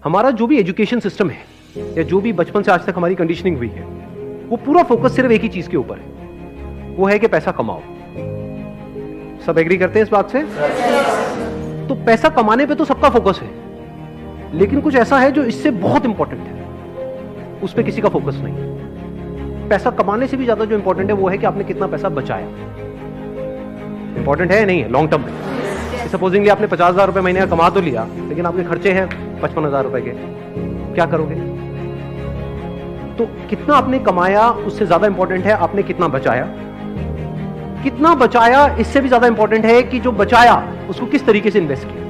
हमारा जो भी एजुकेशन सिस्टम है या जो भी बचपन से आज तक हमारी कंडीशनिंग हुई है, वो पूरा फोकस सिर्फ एक ही चीज के ऊपर है, वो है कि पैसा कमाओ। सब एग्री करते हैं इस बात से? तो पैसा कमाने पे तो सबका फोकस है, लेकिन कुछ ऐसा है जो इससे बहुत इंपॉर्टेंट है, उस पर किसी का फोकस नहीं। पैसा कमाने से भी ज्यादा जो इंपॉर्टेंट है वो है कि आपने कितना पैसा बचाया। इंपॉर्टेंट है नहीं है लॉन्ग टर्म में। सपोजिंगली आपने 50,000 रुपए महीने का कमा तो लिया, लेकिन आपके खर्चे हैं 55,000 रुपए के, क्या करोगे? तो कितना आपने कमाया उससे ज्यादा इंपॉर्टेंट है आपने कितना बचाया। कितना बचाया इससे भी ज्यादा इंपॉर्टेंट है कि जो बचाया उसको किस तरीके से इन्वेस्ट किया।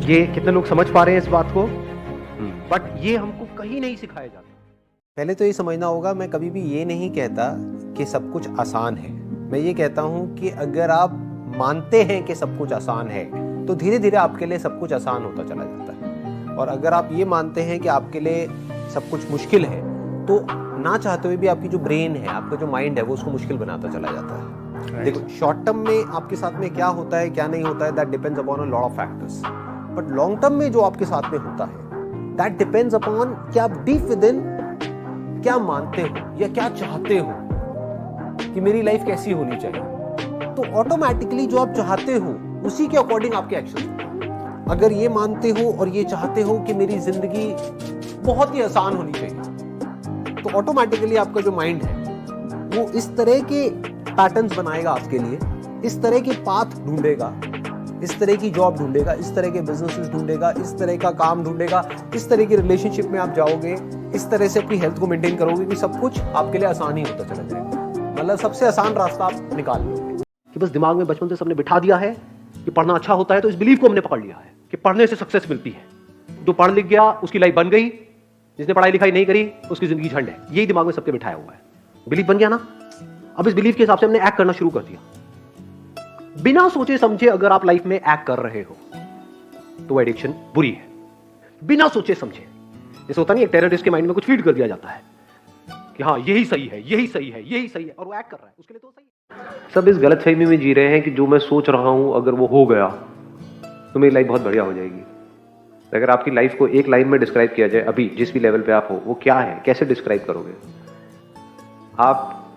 ये कितने लोग समझ पा रहे हैं इस बात को? बट ये हमको कहीं नहीं सिखाया जाता। पहले तो ये समझना होगा, मैं कभी भी ये नहीं कहता कि सब कुछ आसान है। मैं ये कहता हूं कि अगर आप मानते हैं कि सब कुछ आसान है तो धीरे धीरे आपके लिए सब कुछ आसान होता चला जाता है। और अगर आप ये मानते हैं कि आपके लिए सब कुछ मुश्किल है तो ना चाहते हुए भी आपकी जो ब्रेन है, आपका जो माइंड है, वो उसको मुश्किल बनाता चला जाता है। देखो, शॉर्ट टर्म में आपके साथ में क्या होता है क्या नहीं होता है, that depends upon a lot of factors. But long term में जो आपके साथ में होता है दैट डिपेंड्स अपॉन कि आप डीप विद इन क्या मानते हो या क्या चाहते हो कि मेरी लाइफ कैसी होनी चाहिए। तो ऑटोमेटिकली जो आप चाहते हो उसी के अकॉर्डिंग आपके एक्शन। अगर ये मानते हो और ये चाहते हो कि मेरी जिंदगी बहुत ही आसान होनी चाहिए, तो ऑटोमेटिकली आपका जो माइंड है वो इस तरह के पैटर्न्स बनाएगा आपके लिए, इस तरह के पाथ ढूंढेगा, इस तरह की जॉब ढूंढेगा, इस तरह के बिजनेसेस ढूंढेगा, इस तरह का काम ढूंढेगा, इस तरह की रिलेशनशिप में आप जाओगे, इस तरह से अपनी हेल्थ को मेंटेन करोगे कि सब कुछ आपके लिए आसान ही होता चला जाएगा। मतलब सबसे आसान रास्ता आप निकाल लोगे। कि बस दिमाग में बचपन से सबने बिठा दिया है कि पढ़ना अच्छा होता है, तो इस बिलीव को हमने पकड़ लिया है कि पढ़ने से सक्सेस मिलती है। जो पढ़ लिख गया उसकी लाइफ बन गई, जिसने पढ़ाई लिखाई नहीं करी उसकी जिंदगी झंड है। यही दिमाग में सबके बिठाया हुआ है। बिलीव बन गया ना। अब इस बिलीव के हिसाब से हमने एक्ट करना शुरू कर दिया। बिना सोचे समझे अगर आप लाइफ में एक्ट कर रहे हो तो एडिक्शन बुरी है। बिना सोचे समझे, जैसे होता नहीं, एक टेररिस्ट के माइंड में कुछ फीड कर दिया जाता है कि हाँ यही सही है, यही सही है, यही सही है, और वो एक्ट कर रहा है, उसके लिए तो सही है। सब इस गलतफहमी में जी रहे हैं कि जो मैं सोच रहा हूं अगर वो हो गया तो मेरी लाइफ बहुत बढ़िया हो जाएगी। अगर आपकी लाइफ को एक लाइन में डिस्क्राइब किया जाए, अभी जिस भी लेवल पे आप हो, वो क्या है, कैसे डिस्क्राइब करोगे? आप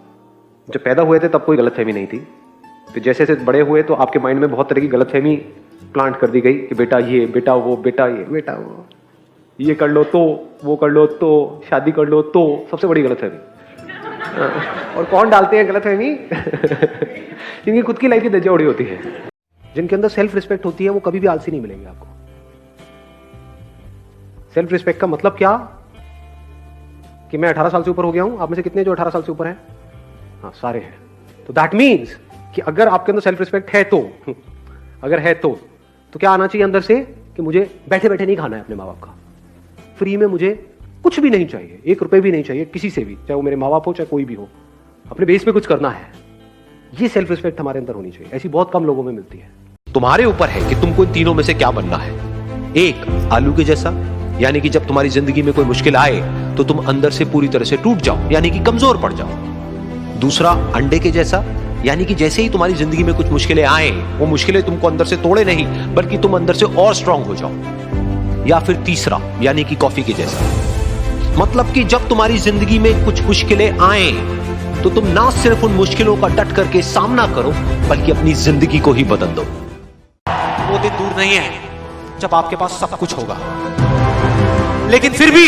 जब पैदा हुए थे तब कोई गलतफहमी नहीं थी, तो जैसे जैसे बड़े हुए तो आपके माइंड में बहुत तरह की गलतफहमी प्लांट कर दी गई कि बेटा ये, बेटा वो, बेटा ये, बेटा वो, ये कर लो तो, वो कर लो तो, शादी कर लो तो। सबसे बड़ी गलतफहमी। और कौन डालते हैं गलतफहमी? जिनकी खुद की लाइफ की धज्जियां उड़ी होती है, जिनके अंदर सेल्फ रिस्पेक्ट होती है, वो कभी भी आलसी नहीं मिलेंगे आपको। सेल्फ रिस्पेक्ट का मतलब क्या कि मैं 18 साल से ऊपर हो गया हूं। आप में से कितने जो 18 साल से ऊपर हैं? हाँ, सारे हैं। तो दैट मीन्स कि अगर आपके अंदर सेल्फ रिस्पेक्ट है तो, अगर है तो क्या आना चाहिए अंदर से कि मुझे बैठे बैठे नहीं खाना है अपने माँ बाप का, फ्री में मुझे कुछ भी नहीं चाहिए, 1 रुपए भी नहीं चाहिए किसी से भी, चाहे वो मेरे माँ बाप हो चाहे कोई भी हो, अपने बेस पे कुछ करना है। ये सेल्फ रिस्पेक्ट हमारे अंदर होनी चाहिए। ऐसी बहुत कम लोगों में मिलती है। तुम्हारे ऊपर है कि तुमको इन तीनों में से क्या बनना है। एक, आलू के जैसा, यानी कि जब तुम्हारी जिंदगी में कोई मुश्किल आए तो तुम अंदर से पूरी तरह से टूट जाओ, यानी कि कमजोर पड़ जाओ। दूसरा, अंडे के जैसा, यानी कि जैसे ही तुम्हारी जिंदगी में कुछ मुश्किलें आए, वो मुश्किलें तुमको अंदर से तोड़े नहीं बल्कि तुम अंदर से और स्ट्रांग हो जाओ। या फिर तीसरा, यानी कि कॉफी के जैसा, मतलब कि जब तुम्हारी जिंदगी में कुछ मुश्किलें आए तो तुम ना सिर्फ उन मुश्किलों का डट करके सामना करो बल्कि अपनी जिंदगी को ही बदल दो। वो दिन दूर नहीं है जब आपके पास सब कुछ होगा, लेकिन फिर भी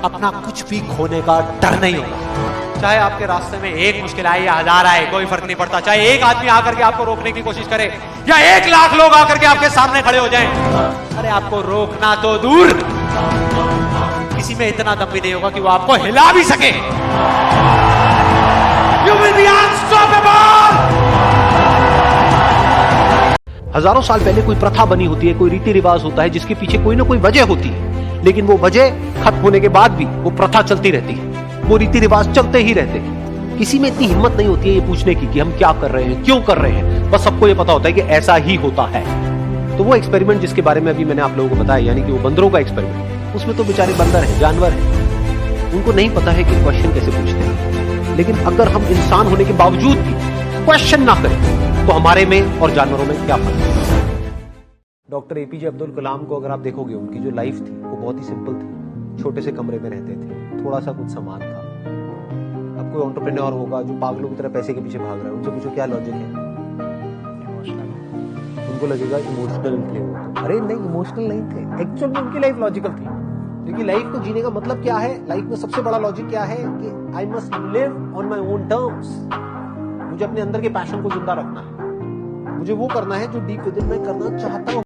अपना कुछ भी खोने का डर नहीं होगा। चाहे आपके रास्ते में एक मुश्किल आए या 1000 आए, कोई फर्क नहीं पड़ता। चाहे एक आदमी आकर के आपको रोकने की कोशिश करे या 1 लाख लोग आकर के आपके सामने खड़े हो जाएं, अरे आपको रोकना तो दूर, किसी में इतना दम भी नहीं होगा कि वो आपको हिला भी सके। You will be unstoppable! हजारों साल पहले कोई प्रथा बनी होती है, कोई रीति रिवाज होता है जिसके पीछे कोई ना कोई वजह होती है, लेकिन वो वजह खत्म होने के बाद भी वो प्रथा चलती रहती है, वो रीति रिवाज चलते ही रहते हैं। किसी में इतनी हिम्मत नहीं होती है ये पूछने की कि हम क्या कर रहे हैं, क्यों कर रहे हैं। बस सबको ये पता होता है कि ऐसा ही होता है। तो वो एक्सपेरिमेंट जिसके बारे में अभी मैंने आप लोगों को बताया, यानी कि वो बंदरों का एक्सपेरिमेंट, उसमें तो बेचारे बंदर हैं, जानवर हैं, उनको नहीं पता है कि क्वेश्चन कैसे पूछते हैं। लेकिन अगर हम इंसान होने के बावजूद भी क्वेश्चन ना करें तो हमारे में और जानवरों में क्या फर्क है? डॉक्टर एपीजे अब्दुल कलाम को अगर आप देखोगे, उनकी जो लाइफ थी वो बहुत ही सिंपल थी। छोटे से कमरे में रहते थे, थोड़ा सा कुछ सामान था। अब कोई एंटरप्रेन्योर होगा जो पागलों की तरह पैसे के पीछे भाग रहा है, उनसे पूछो क्या लॉजिक है, उनको लगेगा इमोशनल थे वो। अरे नहीं, इमोशनल नहीं थे, एक्चुअल में उनकी लाइफ लॉजिकल थी। क्योंकि लाइफ को जीने का मतलब क्या है, लाइफ में सबसे बड़ा लॉजिक क्या है कि I must live on my own terms. मुझे अपने अंदर के पैशन को जिंदा रखना है, मुझे वो करना है जो डीप विद इन मैं करना चाहता हूं।